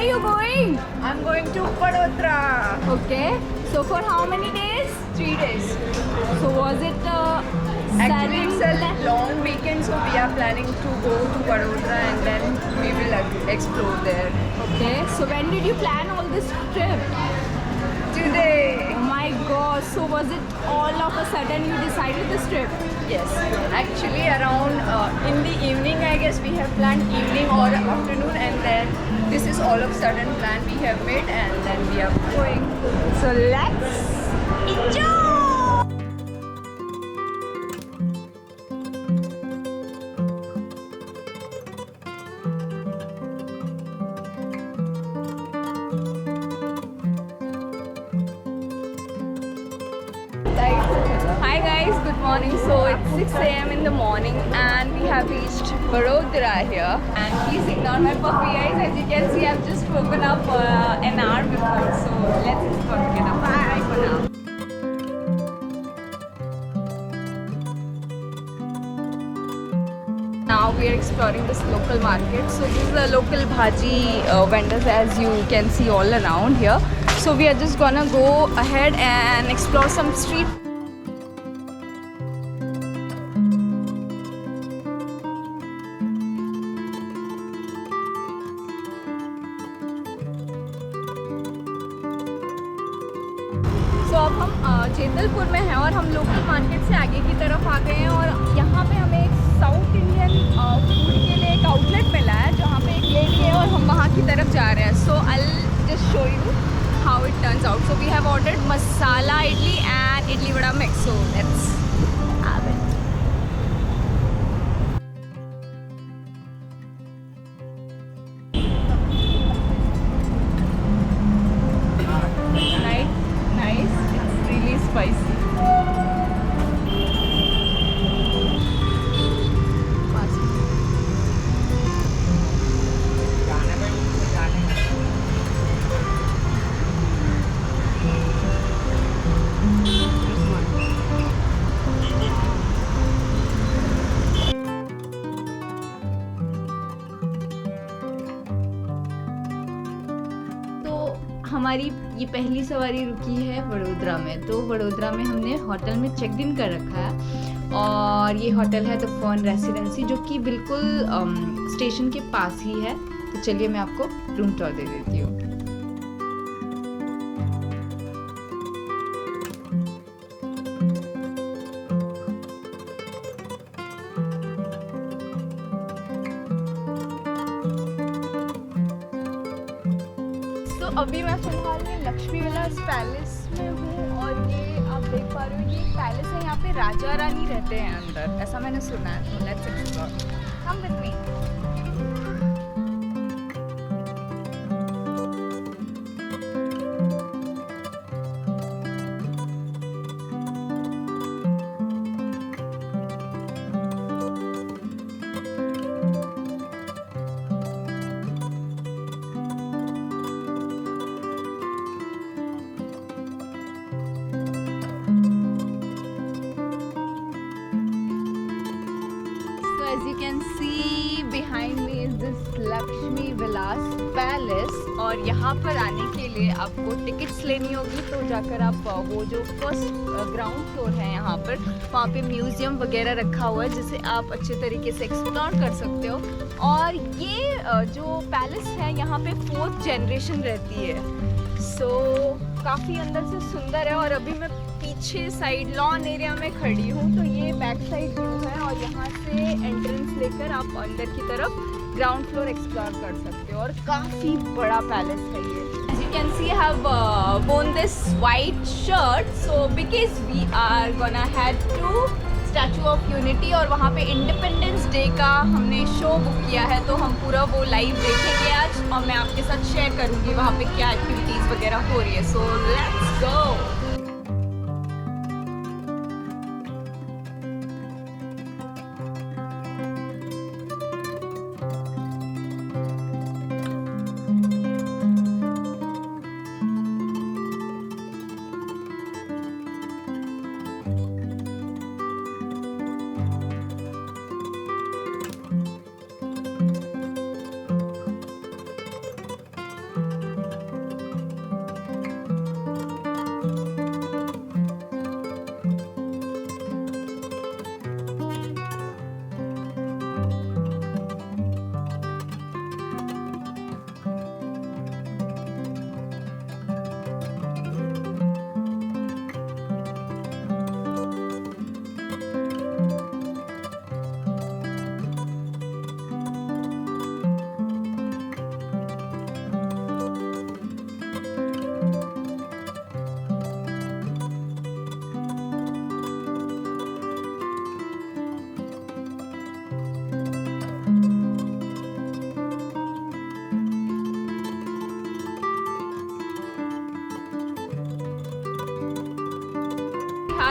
are you going? I'm going to Vadodara. Okay. So for how many days? 3 days. So was it Actually, it's a long weekend, so we are planning to go to Baroda and then we will explore there. Okay. So when did you plan all this trip? Today. Oh my god. So was it all of a sudden you decided this trip? Yes. Actually, around in the evening, I guess we have planned evening or afternoon, and then this is all of a sudden plan we have made, and then we are going. So let's enjoy! Hi guys, good morning. So it's 6 a.m. in the morning and we have reached Vadodara here. And please ignore my puppy eyes. As you can see, I've just woken up an hour before. So let's explore together. Bye for now. Now we are exploring this local market. So this is the local bhaji vendors, as you can see all around here. So we are just gonna go ahead and explore some street. तो अब हम जेतलपुर में हैं और हम local market से आगे की तरफ आ गए हैं और यहाँ पे हमें एक साउथ इंडियन फूड के लिए एक आउटलेट मिला है जहाँ पे एक लेडी है और हम वहाँ की तरफ जा रहे हैं. So I just show you how it turns out. So we have ordered masala idli and idli vada mix. So let's have it. Spicy. हमारी ये पहली सवारी रुकी है वडोदरा में. तो वडोदरा में हमने होटल में चेक इन कर रखा है और ये होटल है द फर्न रेसिडेंसी जो कि बिल्कुल स्टेशन के पास ही है. तो चलिए मैं आपको रूम टूर दे देती हूँ. तो अभी मैं फिलहाल में लक्ष्मी विलास पैलेस में हूँ और ये आप देख पा रहे हो ये एक पैलेस है. यहाँ पे राजा रानी रहते हैं अंदर, ऐसा मैंने सुना है. तो let's explore. Come with me. As you can see behind me is this Laxmi Vilas Palace और यहाँ पर आने के लिए आपको टिकट्स लेनी होगी. तो जाकर आप वो जो फर्स्ट ग्राउंड फ्लोर है यहाँ पर वहाँ पे म्यूजियम वगैरह रखा हुआ है जिसे आप अच्छे तरीके से एक्सप्लोर कर सकते हो. और ये जो पैलेस है यहाँ पे 4th जनरेशन रहती है. सो काफ़ी अंदर से सुंदर है. और अभी मैं पीछे साइड लॉन एरिया में खड़ी हूँ. तो ये बैक साइड व्यू है और यहाँ से एंट्रेंस लेकर आप अंदर की तरफ ग्राउंड फ्लोर एक्सप्लोर कर सकते हो. और काफ़ी बड़ा पैलेस है ये. As you can see, I have worn this white shirt. So because we are gonna head to statue of unity और वहाँ पे इंडिपेंडेंस डे का हमने शो बुक किया है. तो हम पूरा वो लाइव देखेंगे आज और मैं आपके साथ शेयर करूँगी वहाँ पे क्या एक्टिविटीज़ वगैरह हो रही है. So let's go.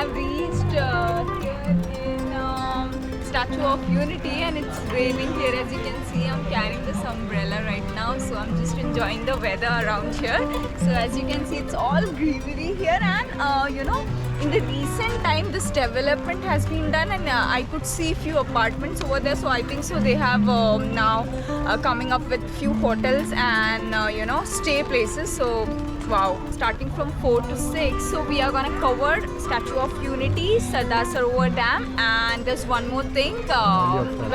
have reached here in Statue of Unity, and it's raining here. As you can see, I'm carrying this umbrella right now, so I'm just enjoying the weather around here. So as you can see, it's all greenery here, and you know, in the recent time this development has been done, and I could see few apartments over there. So I think so they have now coming up with few hotels and you know, stay places. So wow, starting from 4 to 6, so we are gonna cover Statue of Unity, Sardar Sarovar Dam, and there's one more thing,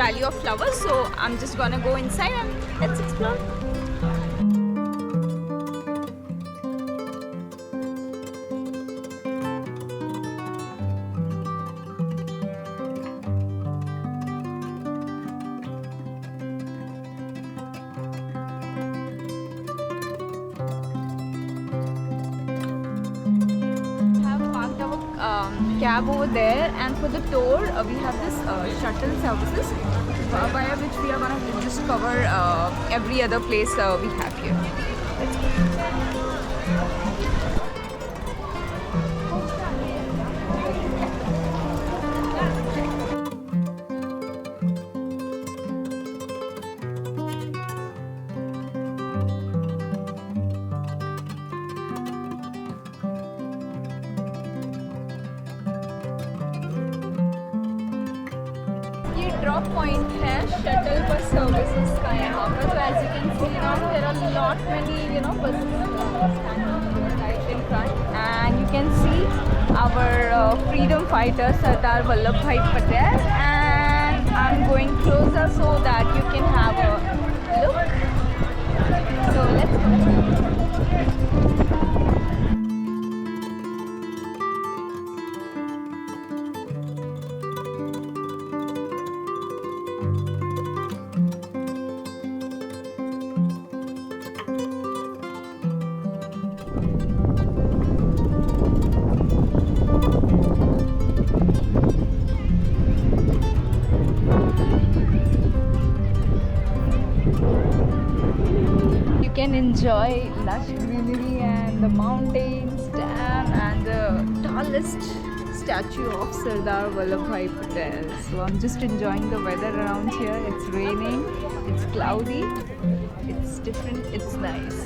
Valley of Flowers. So I'm just gonna go inside and let's explore. Cab over there, and for the tour we have this shuttle services via which we are gonna just cover every other place we have here. Let's go. Drop point है shuttle bus services का यहाँ पर. तो as you can see now there are lot many you know buses right in front, and you can see our freedom fighter Sardar Vallabhbhai Patel, and I'm going closer so that you can have a look. So let's go. Can enjoy lush greenery and the mountains, dam, and the tallest statue of Sardar Vallabhbhai Patel. So I'm just enjoying the weather around here. It's raining, it's cloudy, it's different, it's nice.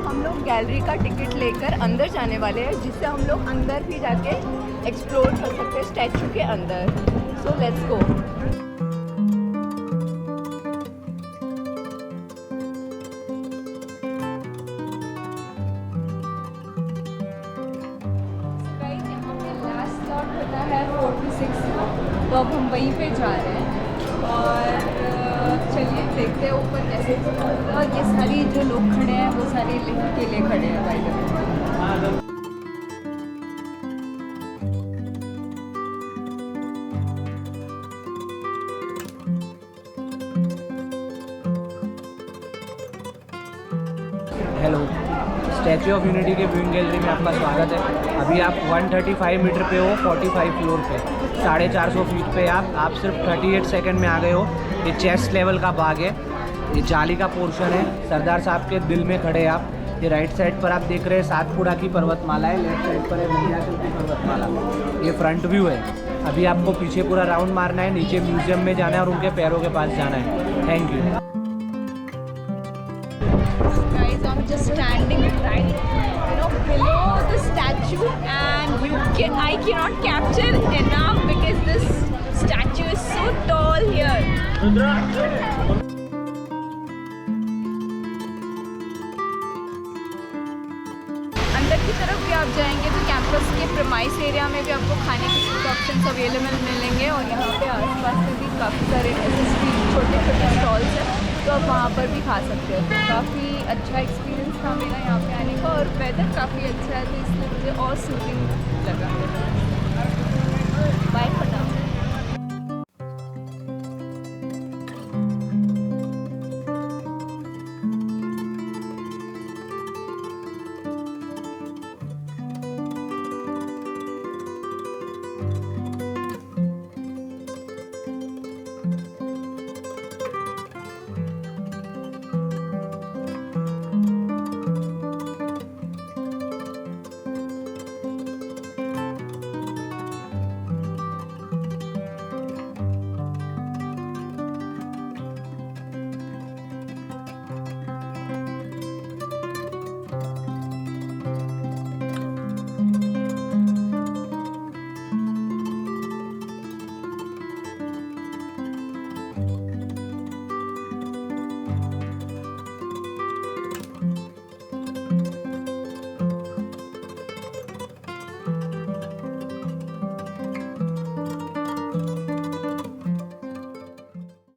हम लोग gallery का ticket लेकर अंदर जाने वाले हैं, जिससे हम लोग अंदर भी जाके एक्सप्लोर कर सकते हैं स्टैचू के अंदर. So let's go. यहाँ पे लास्ट स्लॉट होता है 4 to 6, तो अब हम वहीं पे जा रहे हैं. और चलिए देखते हैं ऊपर कैसे. और ये सारी जो लोग खड़े हैं वो सारे लिफ्ट के लिए खड़े हैं भाई. हेलो, स्टैचू ऑफ यूनिटी के व्यूइंग गैलरी में आपका स्वागत है. अभी आप 135 मीटर पे हो, 45 फ्लोर पे, 450 फीट पे आप सिर्फ 38 सेकंड में आ गए हो. ये चेस्ट लेवल का बाग है, ये जाली का पोर्शन है. सरदार साहब के दिल में खड़े हैं आप. ये राइट साइड पर आप देख रहे हैं सातपुड़ा की पर्वतमाला है, लेफ्ट साइड पर है विंध्याचल की पर्वतमाला. ये फ्रंट व्यू है. अभी आपको पीछे पूरा राउंड मारना है, नीचे म्यूजियम में जाना है और उनके पैरों के पास जाना है. Thank you. Guys, I'm just standing right, you know, below the statue, and I cannot capture enough because this statue is so tall here. अंदर की तरफ भी आप जाएंगे तो कैंपस के प्रीमाइस एरिया में भी आपको खाने के कुछ ऑप्शंस अवेलेबल मिलेंगे, और यहाँ पे आसपास में भी काफ़ी सारे ऐसे स्ट्रीट छोटे छोटे स्टॉल्स हैं, तो आप वहाँ पर भी खा सकते हो. तो काफ़ी अच्छा एक्सपीरियंस था मेरा यहाँ पे आने का, और वेदर काफ़ी अच्छा है तो इसलिए मुझे और सूटिंग लगा.